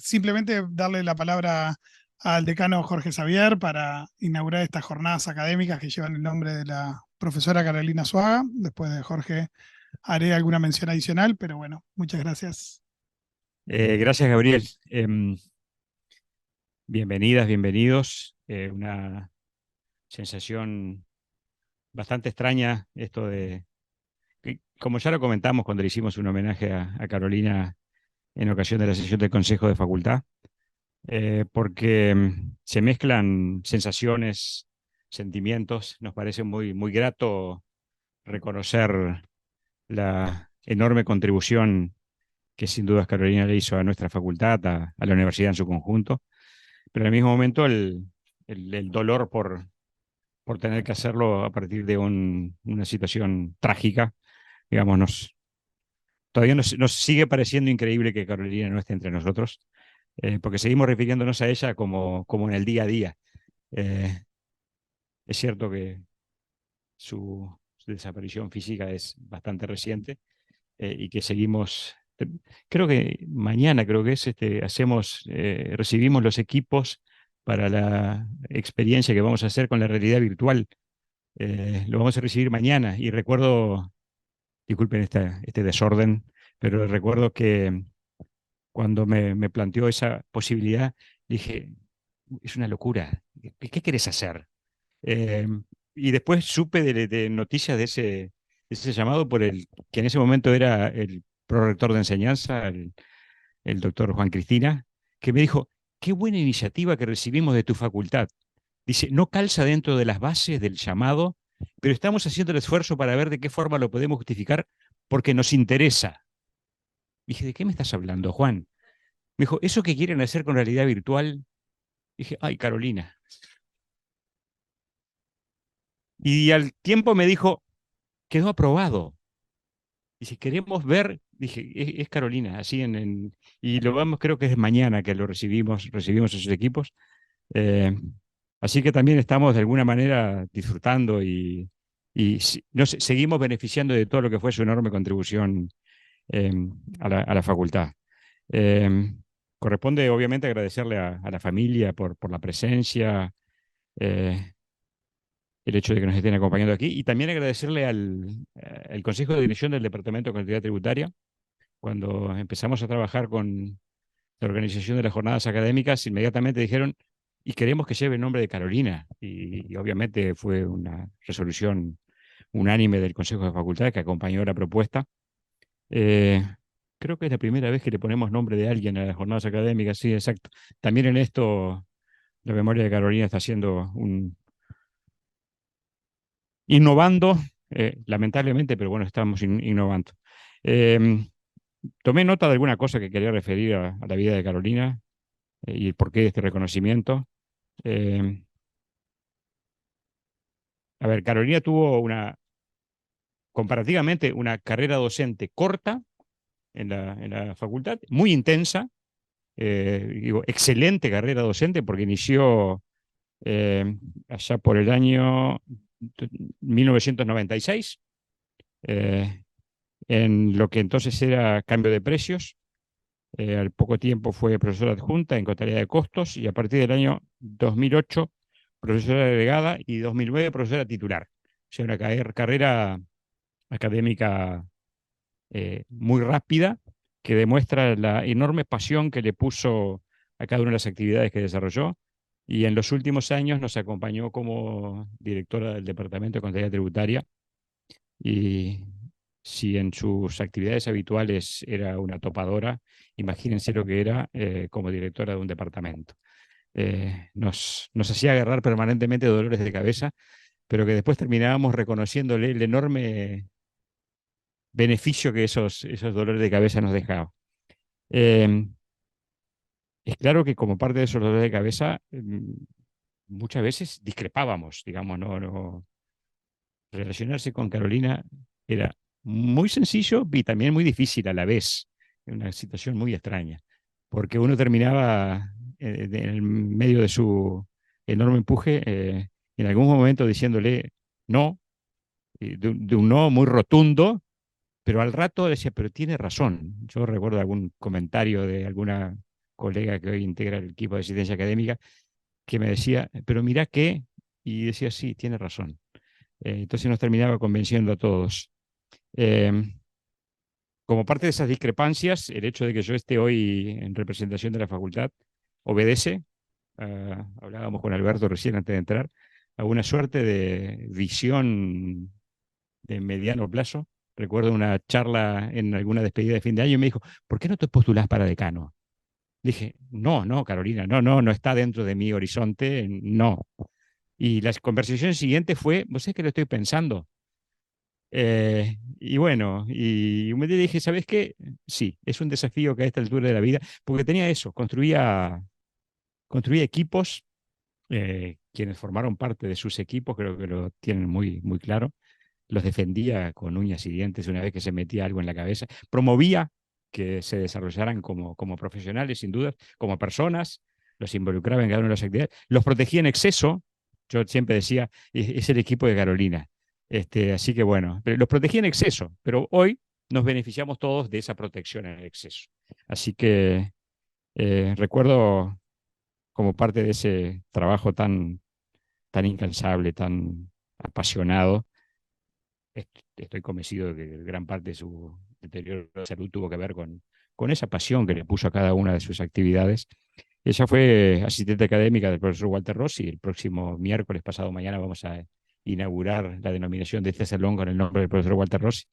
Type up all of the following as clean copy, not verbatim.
simplemente darle la palabra al decano Jorge Xavier para inaugurar estas jornadas académicas que llevan el nombre de la profesora Carolina Suaga. Después de Jorge haré alguna mención adicional, pero bueno, muchas gracias. Gracias, Gabriel. Bienvenidas, bienvenidos. Una sensación bastante extraña esto como ya lo comentamos cuando le hicimos un homenaje a Carolina en ocasión de la sesión del Consejo de Facultad, porque se mezclan sensaciones, sentimientos. Nos parece muy, muy grato reconocer la enorme contribución que sin dudas Carolina le hizo a nuestra facultad, a la universidad en su conjunto, pero al mismo momento el dolor por tener que hacerlo a partir de una situación trágica, digamos, todavía nos sigue pareciendo increíble que Carolina no esté entre nosotros, porque seguimos refiriéndonos a ella como en el día a día. Eh, es cierto que su desaparición física es bastante reciente, y que seguimos. Creo que mañana, creo que es, recibimos los equipos para la experiencia que vamos a hacer con la realidad virtual. Lo vamos a recibir mañana y recuerdo, disculpen este desorden, pero recuerdo que cuando me planteó esa posibilidad, dije, es una locura, ¿qué querés hacer? Eh, y después supe de noticias de ese llamado por el que en ese momento era el prorector de enseñanza, el doctor Juan Cristina, que me dijo, qué buena iniciativa que recibimos de tu facultad. Dice, no calza dentro de las bases del llamado, pero estamos haciendo el esfuerzo para ver de qué forma lo podemos justificar porque nos interesa. Dije, ¿de qué me estás hablando, Juan? Me dijo, eso que quieren hacer con realidad virtual. Dije, ay, Carolina. Y al tiempo me dijo, quedó aprobado. Dice, queremos ver, dije, es Carolina, así y lo vamos, creo que es mañana que lo recibimos esos equipos. Eh, Así que también estamos de alguna manera disfrutando no sé, seguimos beneficiando de todo lo que fue su enorme contribución, eh, a la facultad. Eh, Corresponde obviamente agradecerle a la familia por la presencia, eh, el hecho de que nos estén acompañando aquí, y también agradecerle al Consejo de Dirección del Departamento de Contabilidad Tributaria. Cuando empezamos a trabajar con la organización de las jornadas académicas, inmediatamente dijeron, y queremos que lleve el nombre de Carolina. Y obviamente fue una resolución unánime del Consejo de Facultad que acompañó la propuesta. Eh, Creo que es la primera vez que le ponemos nombre de alguien a las jornadas académicas, sí, exacto. También en esto, la memoria de Carolina está haciendo innovando, lamentablemente, pero bueno, estamos innovando. Eh, Tomé nota de alguna cosa que quería referir a la vida de Carolina, y el porqué de este reconocimiento. Eh, a ver, Carolina tuvo comparativamente, una carrera docente corta en la facultad, muy intensa, digo, excelente carrera docente porque inició, allá por el año 1996, eh, en lo que entonces era cambio de precios. Al poco tiempo fue profesora adjunta en contabilidad de costos y a partir del año 2008 profesora agregada y 2009 profesora titular. O sea, una carrera académica, muy rápida, que demuestra la enorme pasión que le puso a cada una de las actividades que desarrolló. Y en los últimos años nos acompañó como directora del Departamento de Contabilidad Tributaria. Y si en sus actividades habituales era una topadora, imagínense lo que era, como directora de un departamento. Nos hacía agarrar permanentemente dolores de cabeza, pero que después terminábamos reconociéndole el enorme beneficio que esos dolores de cabeza nos dejaban. Eh, es claro que como parte de esos dolores de cabeza, muchas veces discrepábamos, digamos, no relacionarse con Carolina era muy sencillo y también muy difícil a la vez, una situación muy extraña, porque uno terminaba, en el medio de su enorme empuje, en algún momento diciéndole no, de un no muy rotundo, pero al rato decía, pero tiene razón. Yo recuerdo algún comentario de alguna colega que hoy integra el equipo de asistencia académica, que me decía, pero mirá qué, y decía, sí, tiene razón. Entonces nos terminaba convenciendo a todos. Eh, Como parte de esas discrepancias, el hecho de que yo esté hoy en representación de la facultad obedece, hablábamos con Alberto recién antes de entrar, a una suerte de visión de mediano plazo. Recuerdo una charla en alguna despedida de fin de año y me dijo, ¿por qué no te postulás para decano? Dije, no, no, Carolina, no, no, no está dentro de mi horizonte, no. Y la conversación siguiente fue, ¿vos sabés que lo estoy pensando? Y bueno, y un día dije, ¿sabes qué? Sí, es un desafío que a esta altura de la vida, porque tenía eso, construía equipos, quienes formaron parte de sus equipos, creo que lo tienen muy, muy claro, los defendía con uñas y dientes una vez que se metía algo en la cabeza, promovía que se desarrollaran como profesionales, sin duda, como personas, los involucraba en cada una de las actividades, los protegía en exceso, yo siempre decía, es el equipo de Carolina. Así que bueno, pero los protegía en exceso, pero hoy nos beneficiamos todos de esa protección en exceso. Así que recuerdo como parte de ese trabajo tan incansable, tan apasionado, estoy convencido de que gran parte de su deterioro de salud tuvo que ver con esa pasión que le puso a cada una de sus actividades. Ella fue asistente académica del profesor Walter Rossi. El próximo miércoles, pasado mañana, vamos a inaugurar la denominación de este salón con el nombre del profesor Walter Rossi.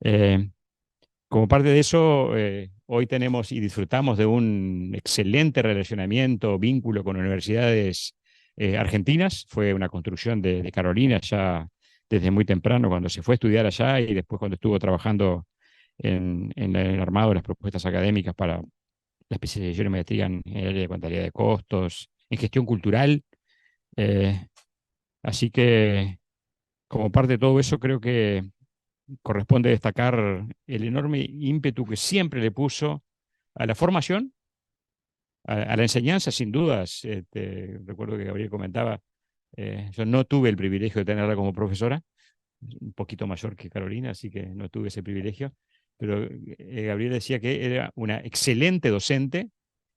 Eh, Como parte de eso, hoy tenemos y disfrutamos de un excelente relacionamiento, vínculo con universidades argentinas. Fue una construcción de Carolina ya desde muy temprano, cuando se fue a estudiar allá y después cuando estuvo trabajando en el armado de las propuestas académicas para la especialización en maestría en el área de contabilidad de costos, en gestión cultural. Eh, Así que, como parte de todo eso, creo que corresponde destacar el enorme ímpetu que siempre le puso a la formación, a la enseñanza, sin dudas. Recuerdo que Gabriel comentaba, yo no tuve el privilegio de tenerla como profesora, un poquito mayor que Carolina, así que no tuve ese privilegio, pero Gabriel decía que era una excelente docente,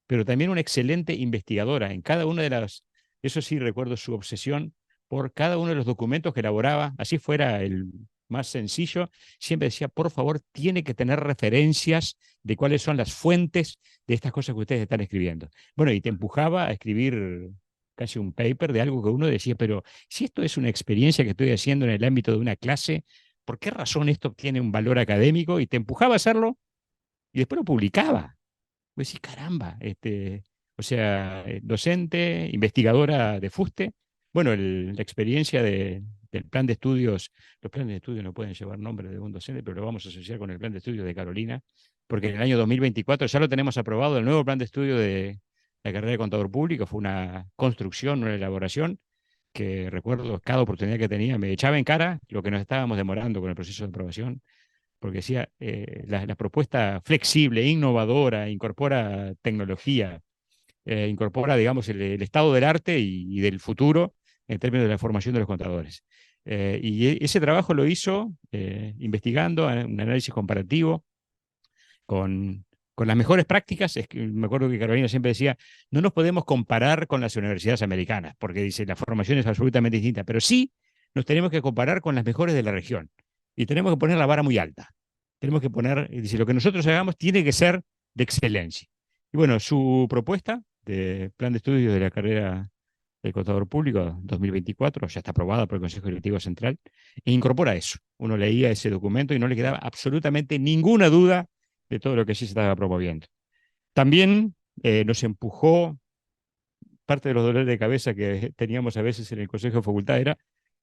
pero también una excelente investigadora. En cada una de las, eso sí recuerdo su obsesión por cada uno de los documentos que elaboraba, así fuera el más sencillo, siempre decía, por favor, tiene que tener referencias de cuáles son las fuentes de estas cosas que ustedes están escribiendo. Bueno, y te empujaba a escribir casi un paper de algo que uno decía, pero si esto es una experiencia que estoy haciendo en el ámbito de una clase, ¿por qué razón esto tiene un valor académico? Y te empujaba a hacerlo y después lo publicaba. Pues sí, caramba, o sea, docente, investigadora de fuste. Bueno, la experiencia del plan de estudios, los planes de estudios no pueden llevar nombre de un docente, pero lo vamos a asociar con el plan de estudios de Carolina, porque en el año 2024 ya lo tenemos aprobado, el nuevo plan de estudio de la carrera de contador público. Fue una construcción, una elaboración, que recuerdo cada oportunidad que tenía me echaba en cara lo que nos estábamos demorando con el proceso de aprobación, porque decía, la propuesta flexible, innovadora, incorpora tecnología, incorpora, digamos, el estado del arte y del futuro en términos de la formación de los contadores. Ese trabajo lo hizo investigando un análisis comparativo con las mejores prácticas. Es que me acuerdo que Carolina siempre decía, no nos podemos comparar con las universidades americanas, porque dice, la formación es absolutamente distinta, pero sí nos tenemos que comparar con las mejores de la región. Y tenemos que poner la vara muy alta. Tenemos que poner, dice, lo que nosotros hagamos tiene que ser de excelencia. Y bueno, su propuesta de plan de estudios de la carrera del contador público 2024 ya está aprobada por el Consejo Directivo Central e incorpora eso. Uno leía ese documento y no le quedaba absolutamente ninguna duda de todo lo que sí se estaba promoviendo. También nos empujó, parte de los dolores de cabeza que teníamos a veces en el Consejo de Facultad era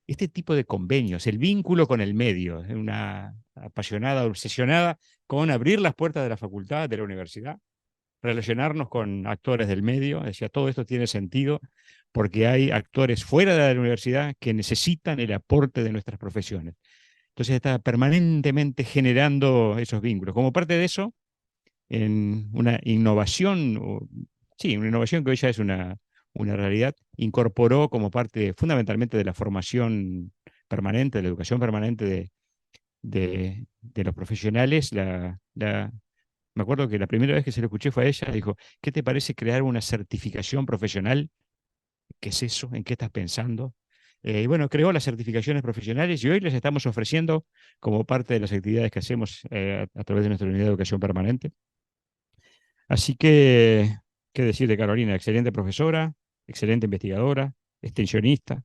este tipo de convenios, el vínculo con el medio, una apasionada, obsesionada con abrir las puertas de la facultad, de la universidad, relacionarnos con actores del medio. Decía, todo esto tiene sentido porque hay actores fuera de la universidad que necesitan el aporte de nuestras profesiones. Entonces está permanentemente generando esos vínculos. Como parte de eso, en una innovación, sí, una innovación que hoy ya es una realidad, incorporó como parte fundamentalmente de la formación permanente, de la educación permanente de los profesionales, Me acuerdo que la primera vez que se lo escuché fue a ella, dijo, ¿qué te parece crear una certificación profesional? ¿Qué es eso? ¿En qué estás pensando? Y bueno, creó las certificaciones profesionales y hoy les estamos ofreciendo como parte de las actividades que hacemos a través de nuestra unidad de educación permanente. Así que, ¿qué decir de Carolina? Excelente profesora, excelente investigadora, extensionista,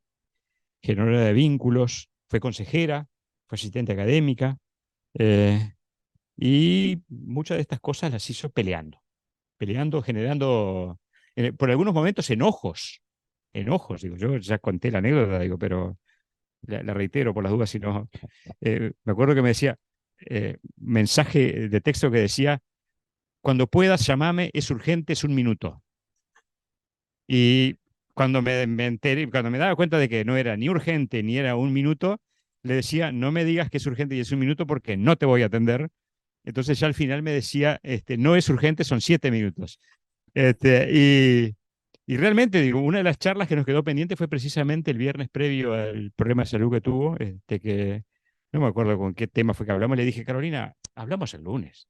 generadora de vínculos, fue consejera, fue asistente académica, eh, y muchas de estas cosas las hizo peleando, generando por algunos momentos enojos, digo, yo ya conté la anécdota, digo, pero la reitero por las dudas, si no, me acuerdo que me decía, mensaje de texto que decía, cuando puedas llamame, es urgente, es un minuto. Y cuando me enteré, cuando me daba cuenta de que no era ni urgente ni era un minuto, le decía, no me digas que es urgente y es un minuto porque no te voy a atender. Entonces ya al final me decía, no es urgente, son 7 minutos. Y realmente, digo, una de las charlas que nos quedó pendiente fue precisamente el viernes previo al problema de salud que tuvo, que no me acuerdo con qué tema fue que hablamos. Le dije, Carolina, hablamos el lunes.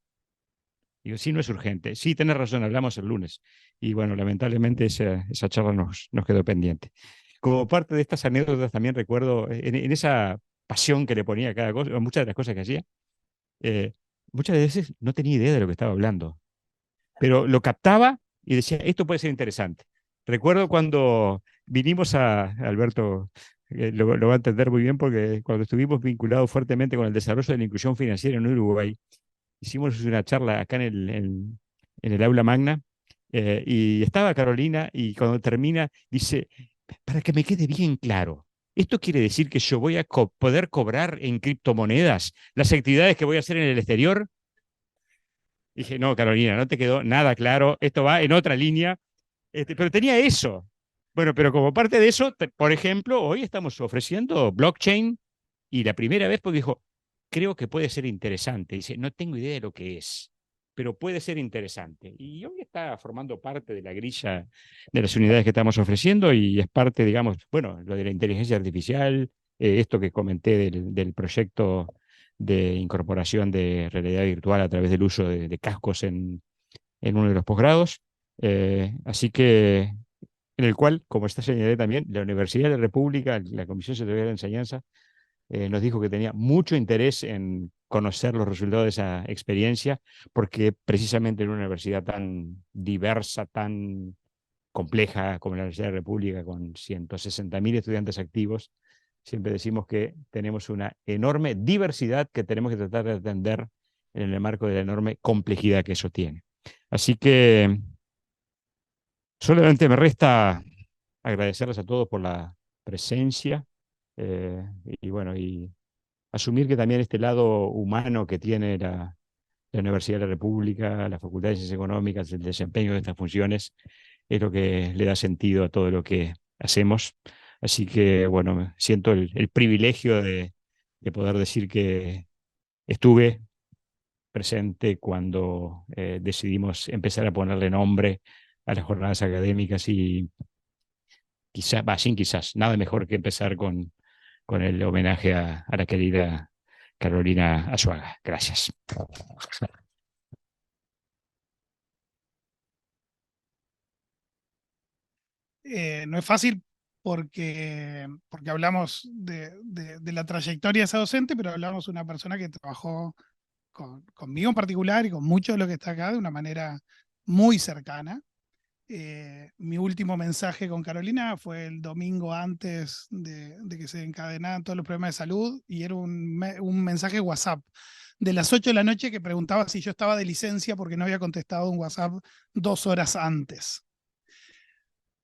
Digo, sí, no es urgente. Sí, tenés razón, hablamos el lunes. Y bueno, lamentablemente esa charla nos quedó pendiente. Como parte de estas anécdotas también recuerdo, en esa pasión que le ponía a cada cosa, o muchas de las cosas que hacía, eh, muchas veces no tenía idea de lo que estaba hablando, pero lo captaba y decía, esto puede ser interesante. Recuerdo cuando vinimos Alberto, lo va a entender muy bien porque cuando estuvimos vinculados fuertemente con el desarrollo de la inclusión financiera en Uruguay, hicimos una charla acá en el aula magna, y estaba Carolina y cuando termina dice, para que me quede bien claro, ¿esto quiere decir que yo voy a poder cobrar en criptomonedas las actividades que voy a hacer en el exterior? Dije, no, Carolina, no te quedó nada claro, esto va en otra línea, pero tenía eso. Bueno, pero como parte de eso, por ejemplo, hoy estamos ofreciendo blockchain y la primera vez porque dijo, creo que puede ser interesante. Dice, no tengo idea de lo que es, pero puede ser interesante. Y hoy está formando parte de la grilla de las unidades que estamos ofreciendo y es parte, digamos, bueno, lo de la inteligencia artificial, esto que comenté del proyecto de incorporación de realidad virtual a través del uso de cascos en uno de los posgrados. Así que, en el cual, como está señalé también, la Universidad de la República, la Comisión Sectorial de Enseñanza, nos dijo que tenía mucho interés en conocer los resultados de esa experiencia, porque precisamente en una universidad tan diversa, tan compleja como la Universidad de la República, con 160.000 estudiantes activos, siempre decimos que tenemos una enorme diversidad que tenemos que tratar de atender en el marco de la enorme complejidad que eso tiene. Así que solamente me resta agradecerles a todos por la presencia, y bueno, y asumir que también este lado humano que tiene la Universidad de la República, la Facultad de Ciencias Económicas, el desempeño de estas funciones, es lo que le da sentido a todo lo que hacemos. Así que, bueno, siento el privilegio de poder decir que estuve presente cuando decidimos empezar a ponerle nombre a las jornadas académicas y quizás, va, sin quizás, nada mejor que empezar con el homenaje a la querida Carolina Azuaga. Gracias. No es fácil porque hablamos de la trayectoria de esa docente, pero hablamos de una persona que trabajó conmigo en particular y con mucho de lo que está acá de una manera muy cercana. Mi último mensaje con Carolina fue el domingo antes de que se encadenaran todos los problemas de salud y era un mensaje WhatsApp de las 8 de la noche que preguntaba si yo estaba de licencia porque no había contestado un WhatsApp 2 horas antes.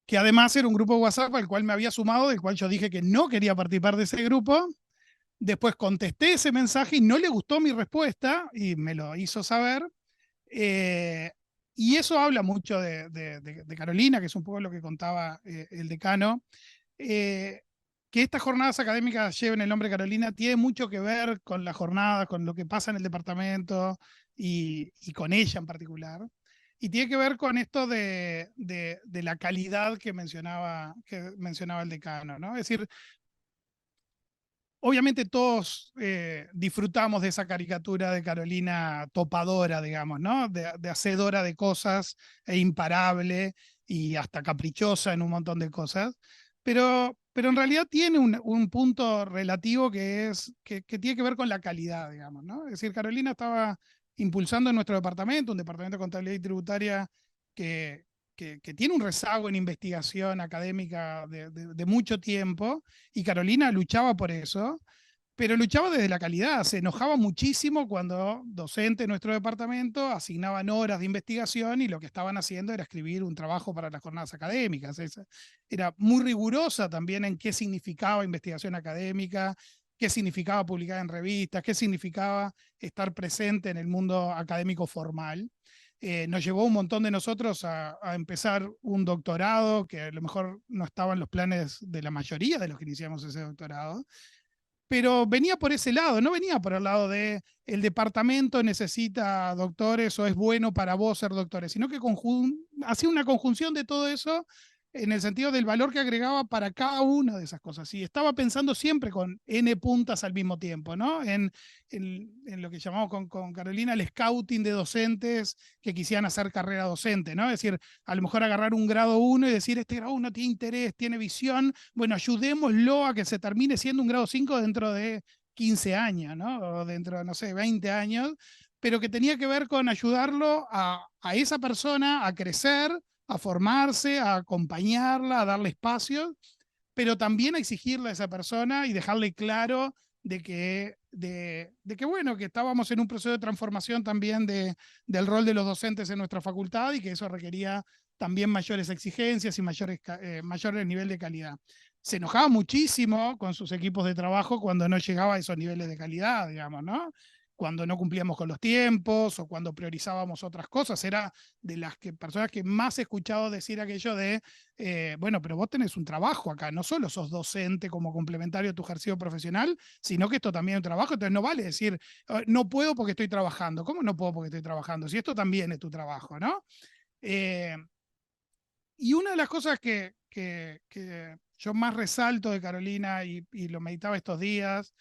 Que además era un grupo de WhatsApp al cual me había sumado, del cual yo dije que no quería participar de ese grupo. Después contesté ese mensaje y no le gustó mi respuesta y me lo hizo saber. Eh, y eso habla mucho de Carolina, que es un poco lo que contaba el decano. Eh, que estas jornadas académicas lleven el nombre Carolina tiene mucho que ver con las jornadas, con lo que pasa en el departamento y con ella en particular. Y tiene que ver con esto de la calidad que mencionaba el decano, ¿no? Es decir, obviamente todos disfrutamos de esa caricatura de Carolina topadora, digamos, ¿no? De hacedora de cosas e imparable y hasta caprichosa en un montón de cosas. Pero en realidad tiene un punto relativo que tiene que ver con la calidad, digamos, ¿no? Es decir, Carolina estaba impulsando en nuestro departamento, un departamento de contabilidad y tributaria que tiene un rezago en investigación académica de mucho tiempo, y Carolina luchaba por eso, pero luchaba desde la calidad. Se enojaba muchísimo cuando docentes de nuestro departamento asignaban horas de investigación y lo que estaban haciendo era escribir un trabajo para las jornadas académicas. Era muy rigurosa también en qué significaba investigación académica, qué significaba publicar en revistas, qué significaba estar presente en el mundo académico formal. Nos llevó un montón de nosotros a empezar un doctorado que a lo mejor no estaba en los planes de la mayoría de los que iniciamos ese doctorado, pero venía por ese lado, no venía por el lado de el departamento necesita doctores o es bueno para vos ser doctores, sino que hacía una conjunción de todo eso en el sentido del valor que agregaba para cada una de esas cosas. Y estaba pensando siempre con N puntas al mismo tiempo, ¿no? En lo que llamamos con Carolina el scouting de docentes que quisieran hacer carrera docente, ¿no? Es decir, a lo mejor agarrar un grado 1 y decir, este grado 1 tiene interés, tiene visión, bueno, ayudémoslo a que se termine siendo un grado 5 dentro de 15 años, ¿no? O dentro de, no sé, 20 años, pero que tenía que ver con ayudarlo a esa persona a crecer, a formarse, a acompañarla, a darle espacio, pero también a exigirle a esa persona y dejarle claro de que bueno, que estábamos en un proceso de transformación también del rol de los docentes en nuestra facultad y que eso requería también mayores exigencias y mayores niveles de calidad. Se enojaba muchísimo con sus equipos de trabajo cuando no llegaba a esos niveles de calidad, digamos, ¿no? Cuando no cumplíamos con los tiempos o cuando priorizábamos otras cosas. Era de las personas que más he escuchado decir aquello de, bueno, pero vos tenés un trabajo acá, no solo sos docente como complementario a tu ejercicio profesional, sino que esto también es un trabajo, entonces no vale decir, no puedo porque estoy trabajando. ¿Cómo no puedo porque estoy trabajando? Si esto también es tu trabajo, ¿no? Eh, y una de las cosas que yo más resalto de Carolina y lo meditaba estos días,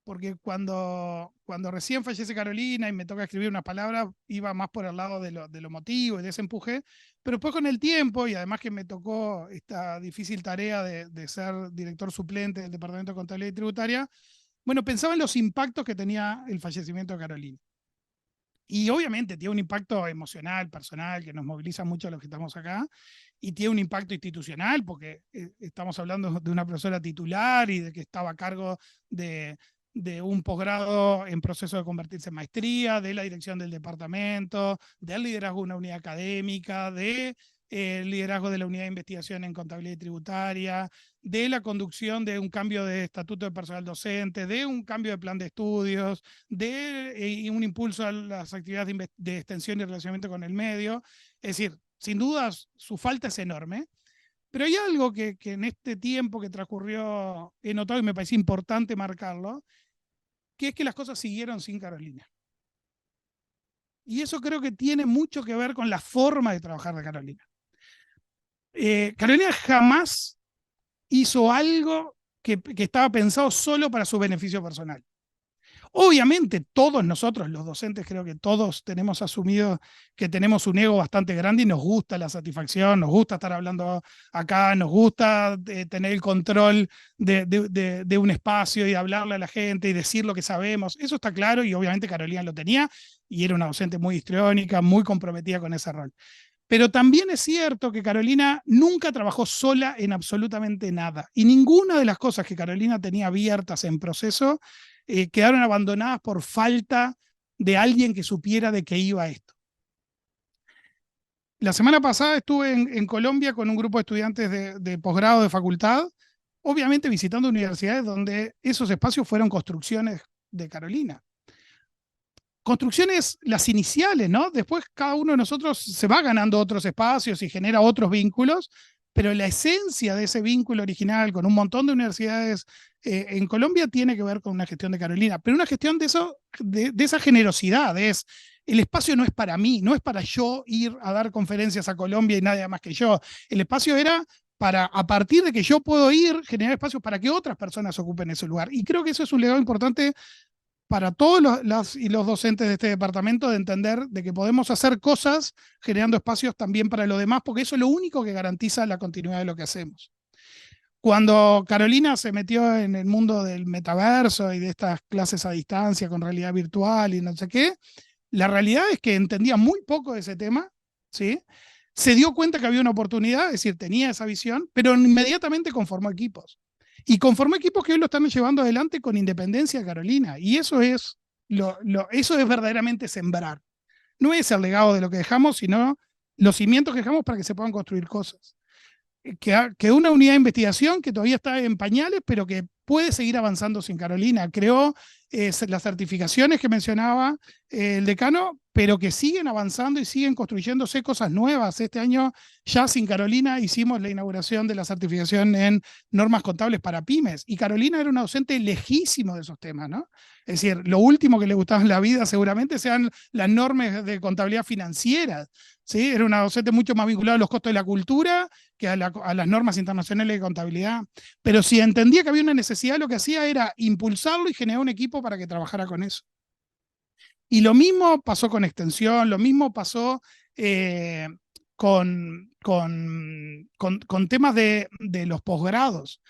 porque cuando recién fallece Carolina y me toca escribir unas palabras, iba más por el lado de lo emotivo y de ese empuje, pero después con el tiempo, y además que me tocó esta difícil tarea de ser director suplente del Departamento de Contabilidad y Tributaria, bueno, pensaba en los impactos que tenía el fallecimiento de Carolina. Y obviamente tiene un impacto emocional, personal, que nos moviliza mucho a los que estamos acá, y tiene un impacto institucional, porque estamos hablando de una profesora titular y de que estaba a cargo de un posgrado en proceso de convertirse en maestría, de la dirección del departamento, del liderazgo de una unidad académica, de liderazgo de la unidad de investigación en contabilidad y tributaria, de la conducción de un cambio de estatuto de personal docente, de un cambio de plan de estudios, de un impulso a las actividades de extensión y relacionamiento con el medio. Es decir, sin dudas su falta es enorme, pero hay algo que en este tiempo que transcurrió he notado y me parece importante marcarlo, que es que las cosas siguieron sin Carolina. Y eso creo que tiene mucho que ver con la forma de trabajar de Carolina. Carolina jamás hizo algo que estaba pensado solo para su beneficio personal. Obviamente todos nosotros, los docentes, creo que todos tenemos asumido que tenemos un ego bastante grande y nos gusta la satisfacción, nos gusta estar hablando acá, nos gusta tener el control de un espacio y hablarle a la gente y decir lo que sabemos. Eso está claro y obviamente Carolina lo tenía y era una docente muy histriónica, muy comprometida con ese rol. Pero también es cierto que Carolina nunca trabajó sola en absolutamente nada. Y ninguna de las cosas que Carolina tenía abiertas en proceso quedaron abandonadas por falta de alguien que supiera de qué iba esto. La semana pasada estuve en Colombia con un grupo de estudiantes de posgrado de facultad, obviamente visitando universidades donde esos espacios fueron construcciones de Carolina. Construcciones las iniciales, ¿no? Después cada uno de nosotros se va ganando otros espacios y genera otros vínculos, pero la esencia de ese vínculo original con un montón de universidades en Colombia tiene que ver con una gestión de Carolina, pero una gestión de esa generosidad, el espacio no es para mí, no es para yo ir a dar conferencias a Colombia y nadie más que yo. El espacio era para, a partir de que yo puedo ir, generar espacios para que otras personas ocupen ese lugar. Y creo que eso es un legado importante para todos los docentes de este departamento, de entender de que podemos hacer cosas generando espacios también para los demás, porque eso es lo único que garantiza la continuidad de lo que hacemos. Cuando Carolina se metió en el mundo del metaverso y de estas clases a distancia con realidad virtual y no sé qué, la realidad es que entendía muy poco de ese tema, ¿sí? Se dio cuenta que había una oportunidad, es decir, tenía esa visión, pero inmediatamente conformó equipos. Y conformó equipos que hoy lo están llevando adelante con independencia de Carolina. Y eso es, eso es verdaderamente sembrar. No es el legado de lo que dejamos, sino los cimientos que dejamos para que se puedan construir cosas. Que una unidad de investigación que todavía está en pañales, pero que puede seguir avanzando sin Carolina. Creó las certificaciones que mencionaba el decano, pero que siguen avanzando y siguen construyéndose cosas nuevas. Este año ya sin Carolina hicimos la inauguración de la certificación en normas contables para pymes, y Carolina era una docente lejísimo de esos temas, ¿no? Es decir, lo último que le gustaba en la vida seguramente sean las normas de contabilidad financiera, ¿sí? Era una docente mucho más vinculada a los costos de la cultura que a las normas internacionales de contabilidad. Pero si entendía que había una necesidad, lo que hacía era impulsarlo y generar un equipo para que trabajara con eso. Y lo mismo pasó con extensión, lo mismo pasó con temas de los posgrados.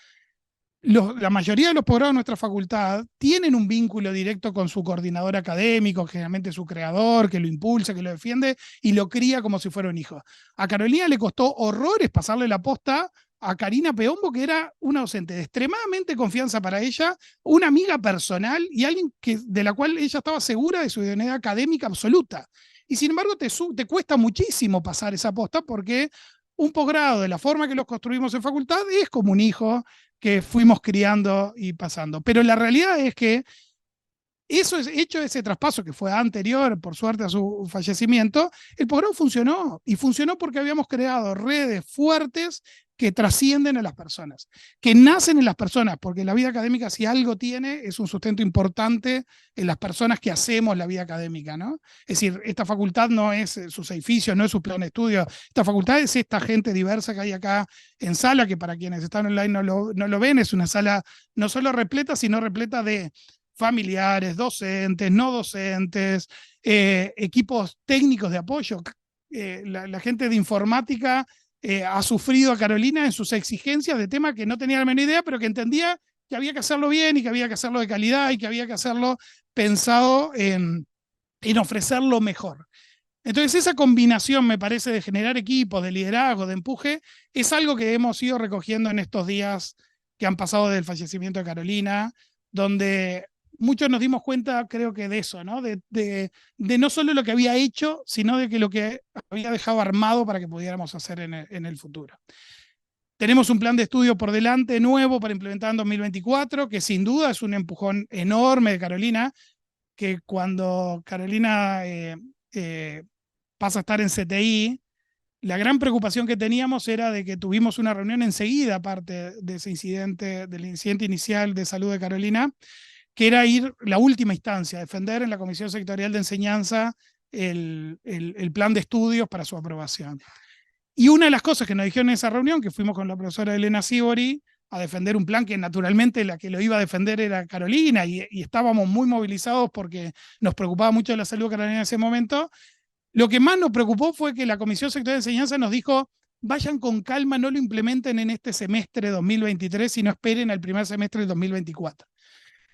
La mayoría de los posgrados de nuestra facultad tienen un vínculo directo con su coordinador académico, generalmente su creador, que lo impulsa, que lo defiende y lo cría como si fuera un hijo. A Carolina le costó horrores pasarle la posta a Karina Peombo, que era una docente de extremadamente confianza para ella, una amiga personal y alguien de la cual ella estaba segura de su idoneidad académica absoluta. Y sin embargo te cuesta muchísimo pasar esa posta, porque un posgrado de la forma que los construimos en facultad es como un hijo que fuimos criando y pasando. Pero la realidad es que hecho ese traspaso que fue anterior, por suerte, a su fallecimiento, el posgrado funcionó. Y funcionó porque habíamos creado redes fuertes que trascienden a las personas, que nacen en las personas, porque la vida académica, si algo tiene, es un sustento importante en las personas que hacemos la vida académica, ¿no? Es decir, esta facultad no es sus edificios, no es su plan de estudio, esta facultad es esta gente diversa que hay acá en sala, que para quienes están online no lo ven, es una sala no solo repleta, sino repleta de familiares, docentes, no docentes, equipos técnicos de apoyo. La gente de informática ha sufrido a Carolina en sus exigencias de temas que no tenía la menor idea, pero que entendía que había que hacerlo bien y que había que hacerlo de calidad y que había que hacerlo pensado en ofrecer lo mejor. Entonces esa combinación, me parece, de generar equipos, de liderazgo, de empuje, es algo que hemos ido recogiendo en estos días que han pasado del fallecimiento de Carolina, donde muchos nos dimos cuenta, creo que de eso, ¿no? De no solo lo que había hecho, sino de que lo que había dejado armado para que pudiéramos hacer en el futuro. Tenemos un plan de estudio por delante nuevo para implementar en 2024, que sin duda es un empujón enorme de Carolina, que cuando Carolina pasa a estar en CTI, la gran preocupación que teníamos era de que tuvimos una reunión enseguida, aparte de ese incidente, del incidente inicial de salud de Carolina, que era ir la última instancia, defender en la Comisión Sectorial de Enseñanza el plan de estudios para su aprobación. Y una de las cosas que nos dijeron en esa reunión, que fuimos con la profesora Elena Sibori a defender un plan que naturalmente la que lo iba a defender era Carolina, y estábamos muy movilizados porque nos preocupaba mucho la salud de Carolina en ese momento. Lo que más nos preocupó fue que la Comisión Sectorial de Enseñanza nos dijo: vayan con calma, no lo implementen en este semestre 2023, sino esperen al primer semestre del 2024.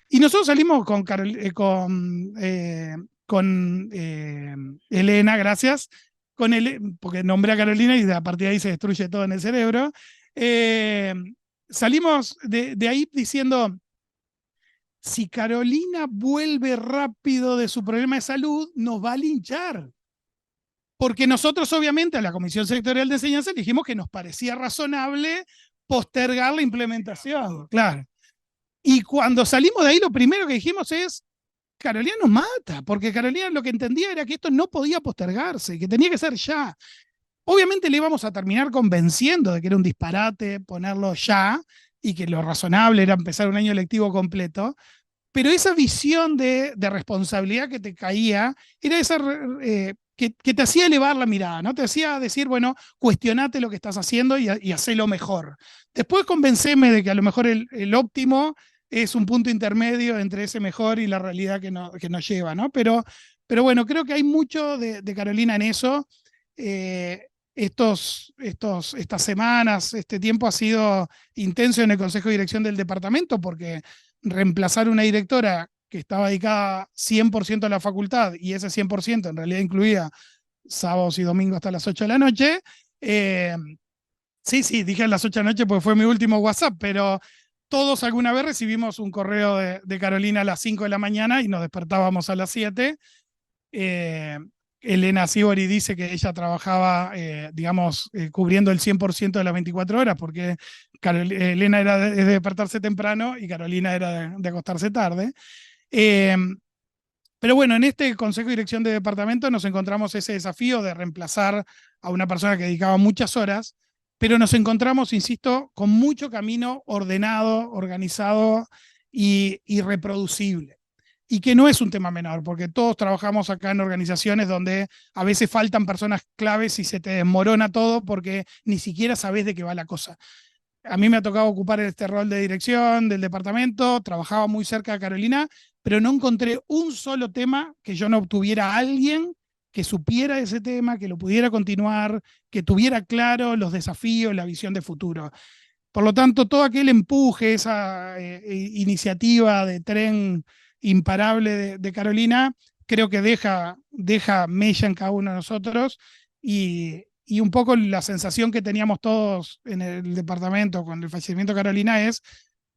Y nosotros salimos con Elena, gracias, porque nombré a Carolina y a partir de ahí se destruye todo en el cerebro. Salimos de ahí diciendo: si Carolina vuelve rápido de su problema de salud, nos va a linchar. Porque nosotros, obviamente, a la Comisión Sectorial de Enseñanza dijimos que nos parecía razonable postergar la implementación. Claro. Y cuando salimos de ahí, lo primero que dijimos es: Carolina nos mata, porque Carolina lo que entendía era que esto no podía postergarse, que tenía que ser ya. Obviamente le íbamos a terminar convenciendo de que era un disparate ponerlo ya y que lo razonable era empezar un año lectivo completo, pero esa visión de responsabilidad que te caía era esa que te hacía elevar la mirada, ¿no? Te hacía decir, bueno, cuestionate lo que estás haciendo y hacelo mejor. Después convenceme de que a lo mejor el óptimo es un punto intermedio entre ese mejor y la realidad que nos lleva, ¿no? Pero bueno, creo que hay mucho de Carolina en eso. Estas semanas, este tiempo ha sido intenso en el Consejo de Dirección del departamento porque reemplazar una directora que estaba dedicada 100% a la facultad y ese 100% en realidad incluía sábados y domingos hasta las 8 de la noche. Sí, dije a las 8 de la noche porque fue mi último WhatsApp, pero todos alguna vez recibimos un correo de Carolina a las 5 de la mañana y nos despertábamos a las 7. Eh, Elena Sibori dice que ella trabajaba, digamos, cubriendo el 100% de las 24 horas, porque Elena era de despertarse temprano y Carolina era de acostarse tarde. Eh, pero bueno, en este Consejo de Dirección de Departamento nos encontramos ese desafío de reemplazar a una persona que dedicaba muchas horas, pero nos encontramos, insisto, con mucho camino ordenado, organizado y reproducible. Y que no es un tema menor, porque todos trabajamos acá en organizaciones donde a veces faltan personas claves y se te desmorona todo porque ni siquiera sabes de qué va la cosa. A mí me ha tocado ocupar este rol de dirección del departamento, trabajaba muy cerca de Carolina, pero no encontré un solo tema que yo no obtuviera a alguien que supiera ese tema, que lo pudiera continuar, que tuviera claro los desafíos, la visión de futuro. Por lo tanto, todo aquel empuje, esa iniciativa de tren imparable de Carolina, creo que deja mella en cada uno de nosotros y un poco la sensación que teníamos todos en el departamento con el fallecimiento de Carolina es,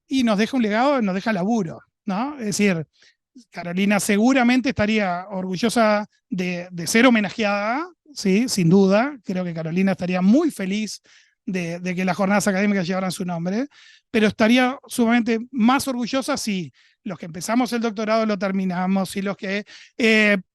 y nos deja un legado, nos deja laburo, ¿no? Es decir, Carolina seguramente estaría orgullosa de ser homenajeada, ¿sí? Sin duda. Creo que Carolina estaría muy feliz de que las jornadas académicas llevaran su nombre, pero estaría sumamente más orgullosa si los que empezamos el doctorado lo terminamos, si los que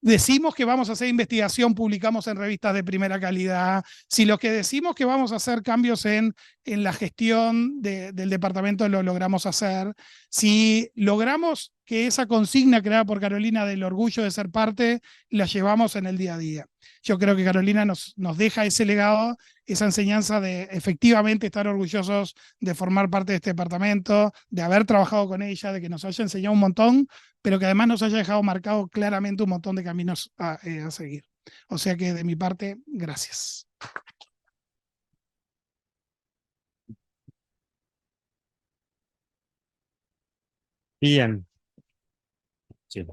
decimos que vamos a hacer investigación publicamos en revistas de primera calidad, si los que decimos que vamos a hacer cambios en la gestión del departamento lo logramos hacer, si logramos que esa consigna creada por Carolina del orgullo de ser parte la llevamos en el día a día. Yo creo que Carolina nos deja ese legado, esa enseñanza de efectivamente estar orgullosos de formar parte de este departamento, de haber trabajado con ella, de que nos haya enseñado un montón, pero que además nos haya dejado marcado claramente un montón de caminos a seguir. O sea que de mi parte, gracias. Bien. Sí.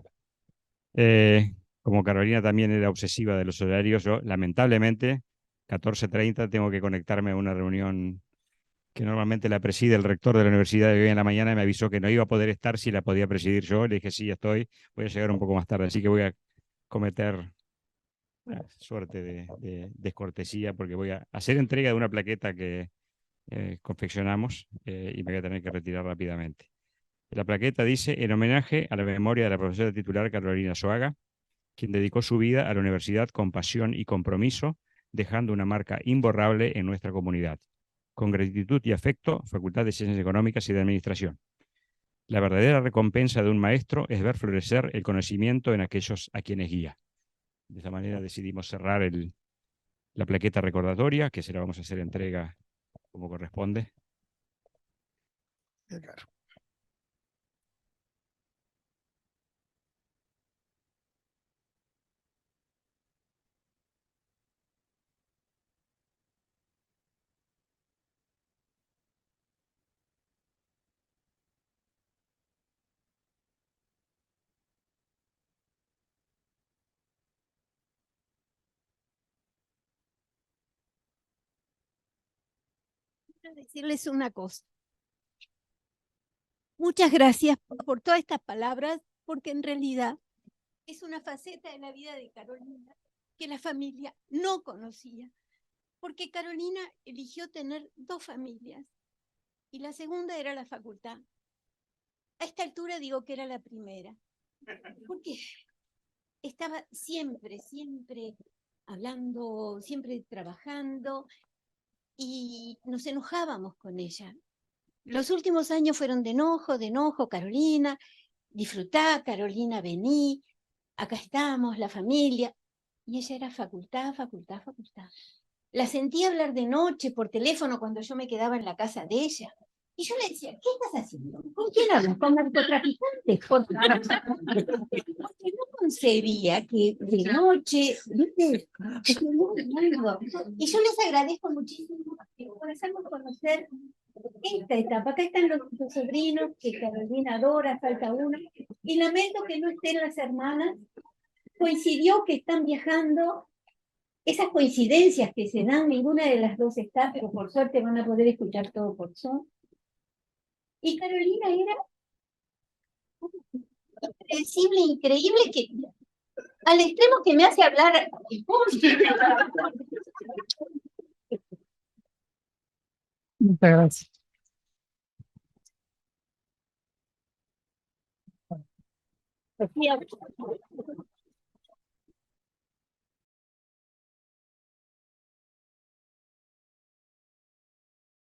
Como Carolina también era obsesiva de los horarios, yo lamentablemente 14:30 tengo que conectarme a una reunión que normalmente la preside el rector de la universidad de hoy en la mañana y me avisó que no iba a poder estar si la podía presidir yo. Le dije, sí, ya estoy, voy a llegar un poco más tarde, así que voy a cometer una suerte de descortesía porque voy a hacer entrega de una plaqueta que confeccionamos y me voy a tener que retirar rápidamente. La plaqueta dice, en homenaje a la memoria de la profesora titular Carolina Soaga, quien dedicó su vida a la universidad con pasión y compromiso, dejando una marca imborrable en nuestra comunidad. Con gratitud y afecto, Facultad de Ciencias Económicas y de Administración. La verdadera recompensa de un maestro es ver florecer el conocimiento en aquellos a quienes guía. De esta manera decidimos cerrar la plaqueta recordatoria, que se la vamos a hacer entrega como corresponde. Claro. Quiero decirles una cosa. Muchas gracias por todas estas palabras, porque en realidad es una faceta de la vida de Carolina que la familia no conocía, porque Carolina eligió tener 2 familias y la segunda era la facultad. A esta altura digo que era la primera, porque estaba siempre hablando, siempre trabajando y nos enojábamos con ella. Los últimos años fueron de enojo, Carolina, disfrutá, Carolina, vení, acá estamos, la familia. Y ella era facultad, facultad, facultad. La sentía hablar de noche por teléfono cuando yo me quedaba en la casa de ella. Y yo le decía, ¿qué estás haciendo? ¿Con quién hablas? ¿Con narcotraficantes? Porque no concebía que de noche, ¿viste? Y yo les agradezco muchísimo que comenzamos a conocer esta etapa. Acá están los sobrinos que Carolina adora, falta uno. Y lamento que no estén las hermanas. Coincidió que están viajando. Esas coincidencias que se dan, ninguna de las dos está, pero por suerte van a poder escuchar todo por Zoom. Y Carolina era impredecible, increíble, que al extremo que me hace hablar. Muchas gracias. Sofía,